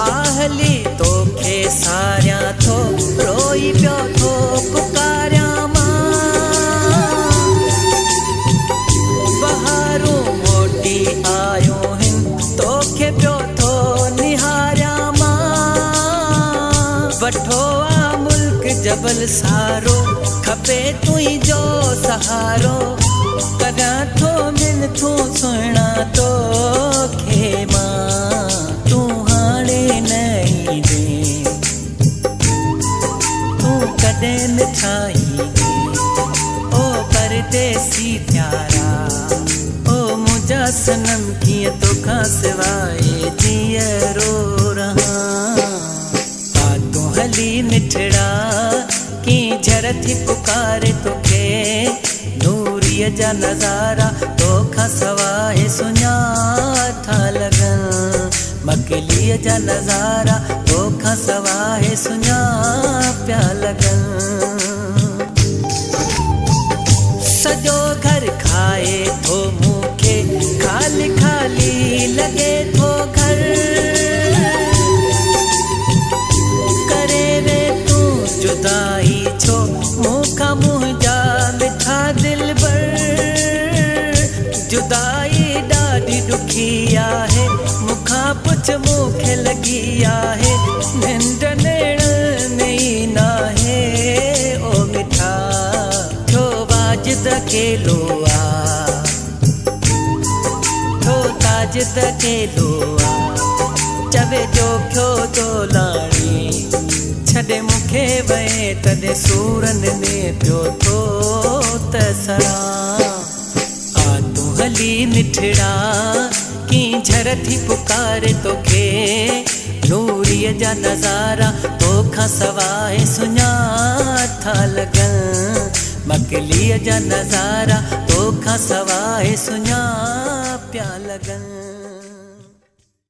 आहली तोखे सारिया थो रोई पियो थो पुकारिया मां बहारू मोटी आयो हिन तोखे पियो थो निहारिया मां वठो आ मुल्क जबल सारो खपे तुंहिंजो सहारो कॾहिं थो मिल थो सुहिणा तोखे मां तूं हाणे न ईंदे तूं कॾहिं न ठाहींदे ओ परदेसी प्यारा ओ मुंहिंजा सनम कीअं तोखां सवाइ जीअरो रहां आ तूं हली मिठड़ा की झर थी पुकारे तोखे नूरीअ जा नज़ारा तोखां सवाइ सुञाथा लॻन मकलीअ जा नज़ारा तोखां सवाइ सुञा पिया लॻन सॼो घर खाए थो मूंखे खाली खाली लॻे थो घर करे वे तूं जुदाई छो मूंखां मुंहिंजा मिठा दिल जुदाई ॾाढी ॾुखी आहे मूंखां पुछ मूंखे लॻी आहे निंड नेण ई नाहे ओ मिठा छो वाजिद अकेलो आ छो ताजिद अकेलो आ चवे जो खियो तो लाणी छॾे मूंखे वए तॾहिं सूरनि में पियो थो त सरां हली मिठड़ा की झर थी पुकारे तोखे नूरीअ जा नज़ारा तोखां सवाइ सुञाथा लॻन मकलीअ जा नज़ारा तोखां सवाइ सुञा पिया लॻन।